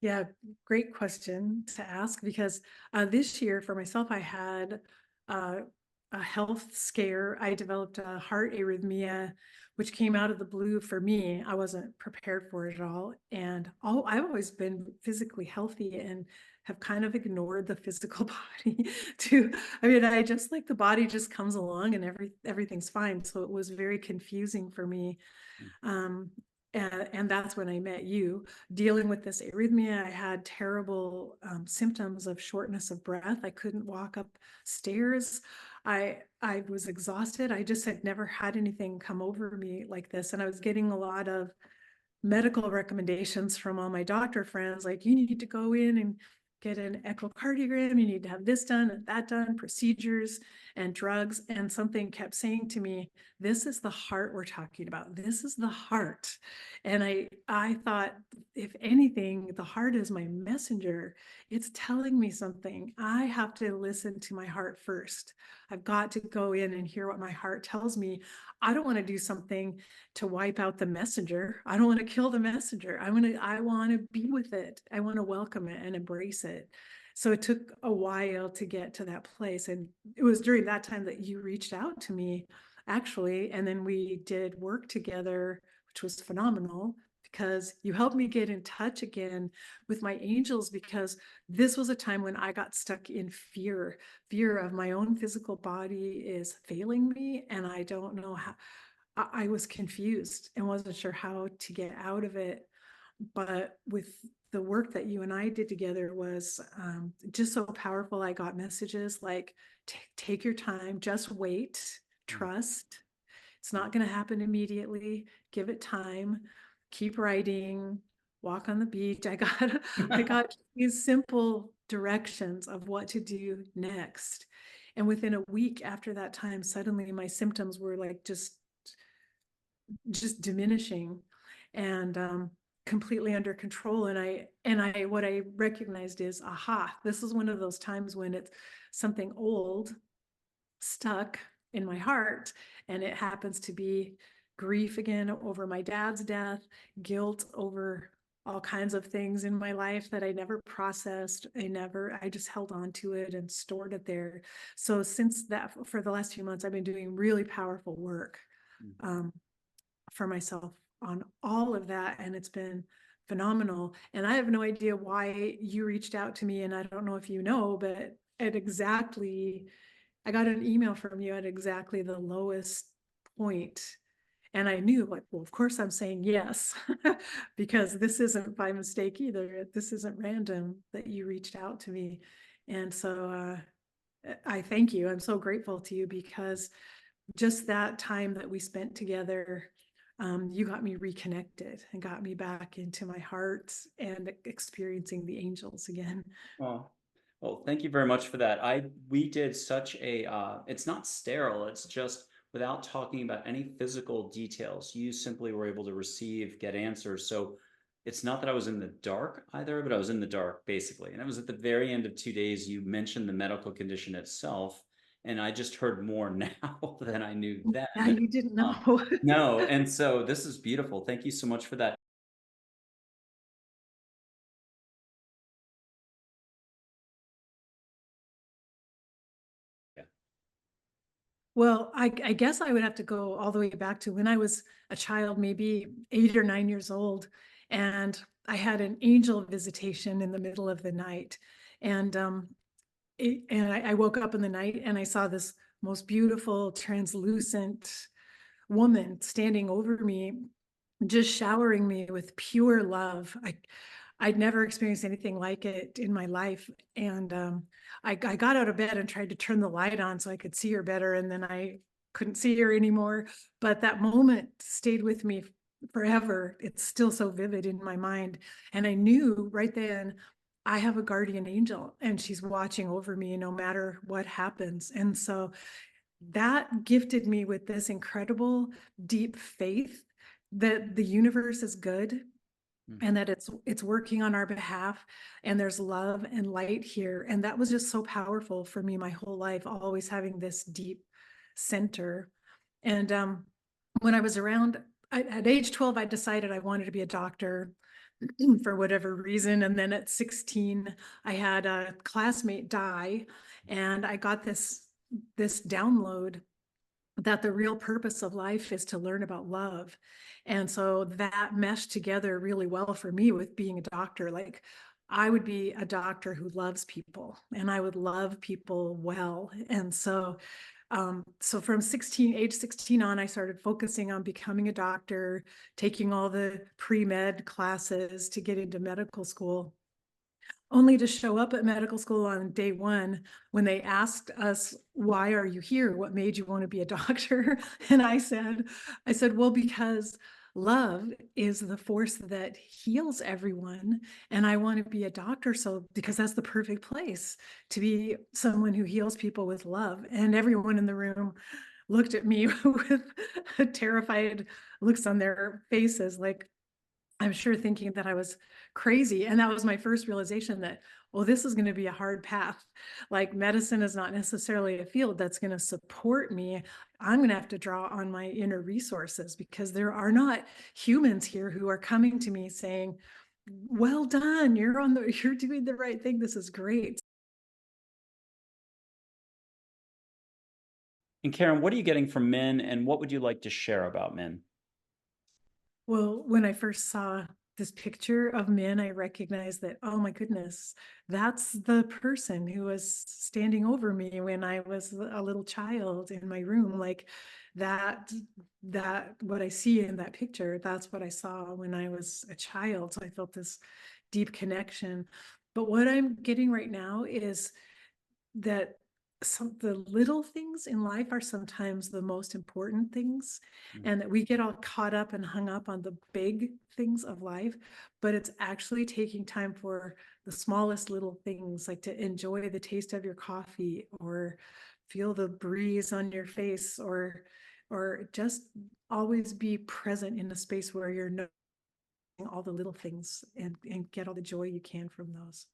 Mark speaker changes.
Speaker 1: Yeah, great question to ask because this year for myself, I had uh, a health scare. I developed a heart arrhythmia, which came out of the blue for me. I wasn't prepared for it at all. And I've always been physically healthy and have kind of ignored the physical body to, I mean, I just like the body just comes along and everything's fine. So it was very confusing for me. Um, and that's when I met you. Dealing with this arrhythmia, I had terrible symptoms of shortness of breath. I couldn't walk up stairs. I was exhausted. I just had never had anything come over me like this, and I was getting a lot of medical recommendations from all my doctor friends, like you need to go in and get an echocardiogram, you need to have this done and that done, procedures and drugs. And something kept saying to me, this is the heart we're talking about. This is the heart. And I thought, if anything, the heart is my messenger. It's telling me something. I have to listen to my heart first. I've got to go in and hear what my heart tells me. I don't want to do something to wipe out the messenger. I don't want to kill the messenger. I want to be with it. I want to welcome it and embrace it. So it took a while to get to that place. And it was during that time that you reached out to me, actually. And then we did work together, which was phenomenal because you helped me get in touch again with my angels, because this was a time when I got stuck in fear of my own physical body is failing me. And I don't know how, I was confused and wasn't sure how to get out of it. But with the work that you and I did together was just so powerful. I got messages like, take your time, just wait, trust. It's not going to happen immediately. Give it time. Keep writing. Walk on the beach. I got these simple directions of what to do next. And within a week after that time, suddenly my symptoms were like just diminishing and completely under control. And what I recognized is, aha, this is one of those times when it's something old stuck in my heart, and it happens to be grief again over my dad's death, guilt over all kinds of things in my life that I never processed. I just held on to it and stored it there. So since that, for the last few months, I've been doing really powerful work um, for myself on all of that, and it's been phenomenal. And I have no idea why you reached out to me, and I don't know if you know, but I got an email from you at exactly the lowest point. And I knew, like, well, of course I'm saying yes, because this isn't by mistake either. This isn't random that you reached out to me. And so I thank you. I'm so grateful to you, because just that time that we spent together, you got me reconnected and got me back into my heart and experiencing the angels again.
Speaker 2: Oh, well, thank you very much for that. We did such a it's not sterile, it's just without talking about any physical details. You simply were able to receive, get answers. So it's not that I was in the dark either, but I was in the dark basically. And it was at the very end of 2 days, you mentioned the medical condition itself, and I just heard more now than I knew then.
Speaker 1: Yeah, you didn't
Speaker 2: Um,
Speaker 1: know.
Speaker 2: no, and so this is beautiful. Thank you so much for that. Yeah.
Speaker 1: Well, I guess I would have to go all the way back to when I was a child, maybe 8 or 9 years old, and I had an angel visitation in the middle of the night. And I woke up in the night and I saw this most beautiful, translucent woman standing over me, just showering me with pure love. I'd never experienced anything like it in my life. And I got out of bed and tried to turn the light on so I could see her better. And then I couldn't see her anymore. But that moment stayed with me forever. It's still so vivid in my mind. And I knew right then, I have a guardian angel and she's watching over me no matter what happens. And so that gifted me with this incredible deep faith that the universe is good and that it's working on our behalf, and there's love and light here. And that was just so powerful for me my whole life, always having this deep center. And when I was around at age 12, I decided I wanted to be a doctor. for whatever reason. And then at 16, I had a classmate die, and I got this download that the real purpose of life is to learn about love. And so that meshed together really well for me with being a doctor. Like, I would be a doctor who loves people, and I would love people well. And so from age 16 on, I started focusing on becoming a doctor, taking all the pre-med classes to get into medical school, only to show up at medical school on day one when they asked us, "Why are you here? What made you want to be a doctor?" And I said, "Well, because love is the force that heals everyone, and I want to be a doctor, so because that's the perfect place to be, someone who heals people with love." And everyone in the room looked at me with terrified looks on their faces, like, I'm sure thinking that I was crazy. And that was my first realization that, well, this is going to be a hard path. Like, medicine is not necessarily a field that's going to support me. I'm going to have to draw on my inner resources, because there are not humans here who are coming to me saying, "Well done, you're doing the right thing. This is great."
Speaker 2: And Karen, what are you getting from men, and what would you like to share about men?
Speaker 1: Well, when I first saw this picture of Min, I recognized that, oh my goodness, that's the person who was standing over me when I was a little child in my room. Like, that, what I see in that picture, that's what I saw when I was a child. So I felt this deep connection. But what I'm getting right now is that the little things in life are sometimes the most important things,
Speaker 2: Mm.
Speaker 1: and that we get all caught up and hung up on the big things of life, but it's actually taking time for the smallest little things, like to enjoy the taste of your coffee, or feel the breeze on your face, or just always be present in a space where you're noticing all the little things, and get all the joy you can from those.